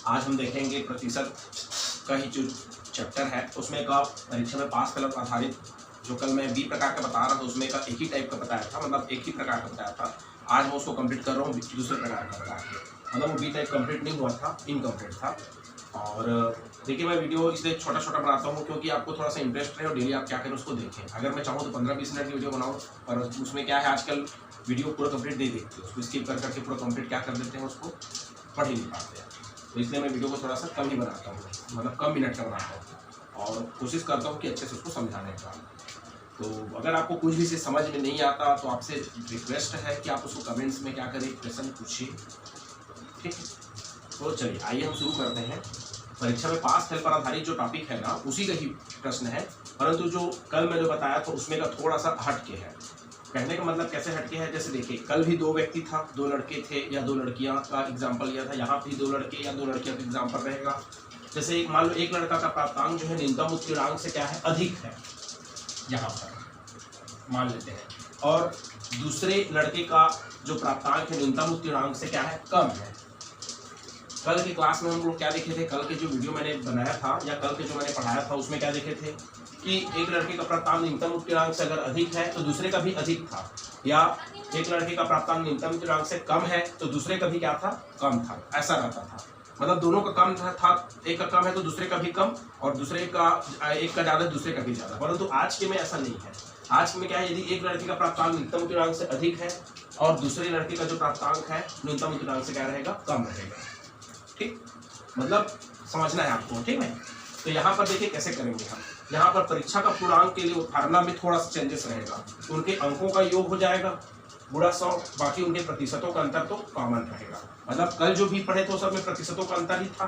आज हम देखेंगे प्रतिशत का ही जो चैप्टर है उसमें का परीक्षा में पास फेल आधारित जो कल मैं 20 प्रकार का बता रहा था उसमें का एक ही टाइप का बताया था, मतलब एक ही प्रकार का बताया था। आज मैं उसको कंप्लीट कर रहा हूँ दूसरे प्रकार का बता के, मतलब वो 20 टाइप कंप्लीट नहीं हुआ था, इनकम्प्लीट था। और देखिए मैं वीडियो इसलिए छोटा छोटा बनाता हूँ क्योंकि आपको थोड़ा सा इंटरेस्ट रहे और डेली आप क्या करें उसको देखें। अगर मैं चाहूँ तो 15-20 मिनट की वीडियो बनाऊँ, पर उसमें क्या है आजकल वीडियो पूरा कंप्लीट नहीं देखते, उसको स्किप कर करके पूरा कंप्लीट क्या कर देते हैं, उसको पढ़ ही नहीं पाते हैं। तो इसलिए मैं वीडियो को थोड़ा सा कम ही बनाता हूँ, मतलब कम मिनट का बनाता हूँ और कोशिश करता हूँ कि अच्छे से उसको समझाने का। तो अगर आपको कुछ भी से समझ में नहीं आता तो आपसे रिक्वेस्ट है कि आप उसको कमेंट्स में क्या करें, क्वेश्चन पूछिए, ठीक। तो चलिए आइए हम शुरू करते हैं। परीक्षा में पास फेल पर आधारित जो टॉपिक है ना उसी का ही प्रश्न है, परंतु जो कल मैं जो बताया था उसमें का थोड़ा सा हटके है। कहने का मतलब कैसे हटके है, जैसे देखिए कल भी 2 व्यक्ति था, 2 लड़के थे या 2 लड़कियां का एग्जाम्पल लिया था, यहाँ भी 2 लड़के या 2 लड़कियों का एग्जाम्पल रहेगा। जैसे मान लो एक लड़का का प्राप्तांक जो है न्यूनतम उत्तीर्णांक से क्या है, अधिक है, यहाँ पर मान लेते हैं, और दूसरे लड़के का जो प्राप्तांक है न्यूनतम उत्तीर्णांक से क्या है, कम है। कल की क्लास में हम लोग क्या देखे थे, कल के जो वीडियो मैंने बनाया था या कल के जो मैंने पढ़ाया था उसमें क्या देखे थे कि एक लड़के का प्राप्तांक न्यूनतम उत्तीर्णांक से अगर अधिक है तो दूसरे का भी अधिक था, या एक लड़के का प्राप्तांक न्यूनतम उत्तीर्णांक से कम है तो दूसरे का भी क्या था, कम था, ऐसा रहता था। मतलब दोनों का कम था, एक का कम है तो दूसरे का भी कम, और दूसरे का एक का ज़्यादा दूसरे का भी ज़्यादा। परंतु आज के में ऐसा नहीं है। आज में क्या है, यदि एक लड़के का प्राप्तांक न्यूनतम उत्तीर्णांक से अधिक है और दूसरे लड़के का जो प्राप्तांक है न्यूनतम उत्तीर्णांक से क्या रहेगा, कम रहेगा, ठीक। मतलब समझना है आपको, ठीक है। तो यहाँ पर देखिए कैसे करेंगे हम। यहाँ पर परीक्षा का पूर्णांक के लिए फार्मूला में थोड़ा सा चेंजेस रहेगा, उनके अंकों का योग हो जाएगा गुणा 100, बाकी उनके प्रतिशतों का अंतर तो कॉमन रहेगा। मतलब कल जो भी पढ़े थे सब में प्रतिशतों का अंतर ही था,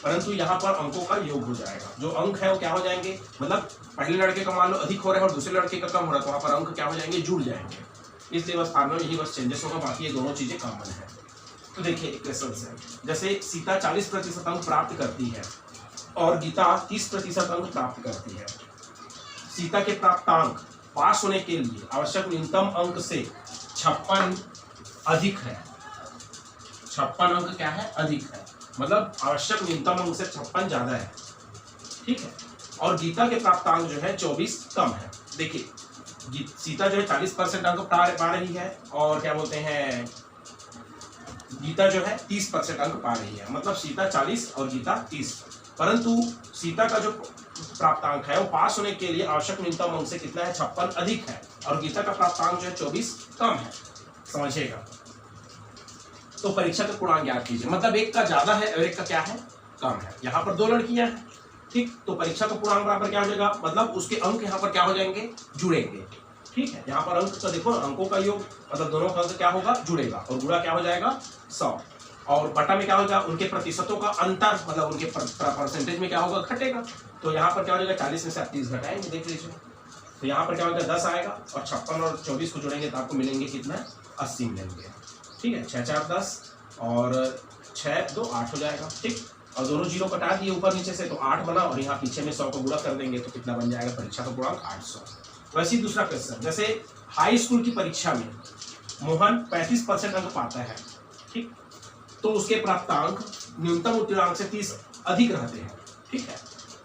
परंतु यहाँ पर अंकों का योग हो जाएगा। जो अंक है वो क्या हो जाएंगे, मतलब पहले लड़के का मान लो अधिक हो रहा है और दूसरे लड़के का कम हो रहा है तो वहाँ पर अंक क्या हो जाएंगे, जुड़ जाएंगे। इसलिए बस फार्मूला में यही बस चेंजेस होगा, बाकी ये दोनों चीजें कॉमन है। तो देखिए क्वेश्चन है, जैसे सीता 40% अंक प्राप्त करती है और गीता 30% अंक प्राप्त करती है। सीता के प्राप्तांक पास होने के लिए आवश्यक न्यूनतम अंक से 56 अधिक है। 56 अंक क्या है, अधिक है, मतलब आवश्यक न्यूनतम अंक से 56 ज्यादा है, ठीक है। और गीता के प्राप्तांक जो है 24 कम है। देखिए सीता जो है 40% अंक पा रही है और क्या बोलते हैं गीता जो है 30% अंक पा रही है, मतलब सीता 40 और गीता 30। परंतु सीता का जो प्राप्तांक है वो पास होने के लिए आवश्यक न्यूनतम अंक से कितना है, 56 अधिक है, और गीता का प्राप्तांक जो है 24 कम है, समझिएगा। तो परीक्षा का पूर्णांक ज्ञात कीजिए, मतलब एक का ज्यादा है और एक का क्या है, कम है। यहाँ पर 2 लड़कियां हैं, ठीक। तो परीक्षा का पूर्णांक बराबर क्या हो जाएगा, मतलब उसके अंक यहाँ पर क्या हो जाएंगे, जुड़ेंगे, ठीक है। यहाँ पर अंक का देखो, अंकों का योग मतलब दोनों का अंक क्या होगा, जुड़ेगा, और गुणा क्या हो जाएगा 100, और बटा में क्या होगा, उनके प्रतिशतों का अंतर, मतलब उनके परसेंटेज में क्या होगा, घटेगा। तो यहाँ पर क्या हो जाएगा, 40 में से 38 घटाएंगे, देख लीजिए। तो यहाँ पर क्या होगा, 10 आएगा, और 56 और 24 को जोड़ेंगे तो आपको मिलेंगे कितना, 80 मिलेंगे, ठीक है। 6 4 10 और 6 2 8 हो जाएगा, ठीक। और दोनों जीरो कटा दिए ऊपर नीचे से तो 8 बना, और यहाँ पीछे में 100 को गुणा कर देंगे तो कितना बन जाएगा, परीक्षा का पूर्णांक 800। वैसे ही दूसरा क्वेश्चन, जैसे हाई स्कूल की परीक्षा में मोहन 35% अंक पाता है, ठीक। तो उसके प्राप्तांक न्यूनतम उत्तीर्णांक से 30 अधिक रहते हैं, ठीक है।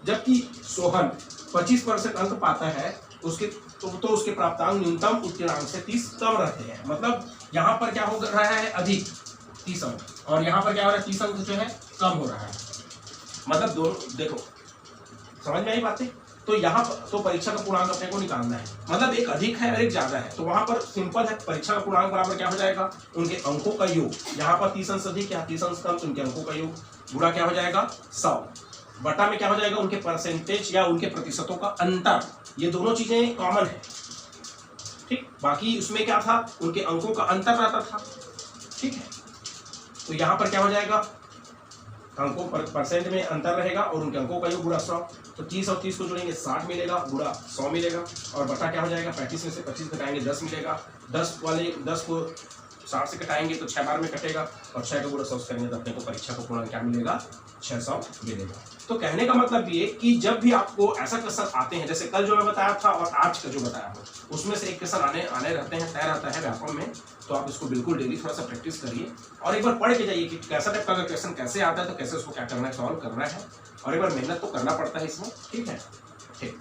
जबकि सोहन 25% अंक पाता है, उसके तो उसके प्राप्तांक न्यूनतम उत्तीर्णांक से 30 कम रहते हैं। मतलब यहाँ पर क्या हो रहा है, अधिक 30 अंक, और यहाँ पर क्या हो रहा है, 30 अंक जो है कम हो रहा है। मतलब दोनों देखो, समझ में आई बातें। तो यहाँ पर तो परीक्षा का पूर्णांक अपने को निकालना है, मतलब एक अधिक है और एक ज्यादा है, तो वहां पर सिंपल है, परीक्षा का पूर्णांक बराबर क्या हो जाएगा, उनके अंकों का योग। यहाँ पर 30 अंश अधिक या 30 अंश कम, तो उनके अंकों का योग, गुणा क्या हो जाएगा 100, बटा में क्या हो जाएगा, उनके परसेंटेज या उनके प्रतिशतों का अंतर। ये दोनों चीजें कॉमन है, ठीक। बाकी उसमें क्या था, उनके अंकों का अंतर रहता था, ठीक है। तो यहाँ पर क्या हो जाएगा, अंकों परसेंट में अंतर रहेगा और उनके अंकों का योग गुणा 100। तो 30 और 30 को जोड़ेंगे 60 मिलेगा, गुणा 100 मिलेगा, और बटा क्या हो जाएगा, 35 में से 25 घटाएंगे 10 मिलेगा। 10 वाले 10 को 60 से घटाएंगे तो 6 बार में कटेगा और 6 का गुणा 100 करेंगे तो अपने को परीक्षा को पूर्ण क्या मिलेगा, 600 मिलेगा। तो कहने का मतलब ये कि जब भी आपको ऐसा क्वेश्चन आते हैं, जैसे कल जो मैं बताया था और आज का जो बताया हूँ, उसमें से एक क्वेश्चन आने रहते हैं, तय रहता है व्यापम में, तो आप इसको बिल्कुल डेली थोड़ा सा प्रैक्टिस करिए और एक बार पढ़ के जाइए कि कैसा टाइप का अगर क्वेश्चन कैसे आता है तो कैसे उसको क्या करना है, सॉल्व करना है, और एक बार मेहनत तो करना पड़ता है इसमें। ठीक है, ठीक।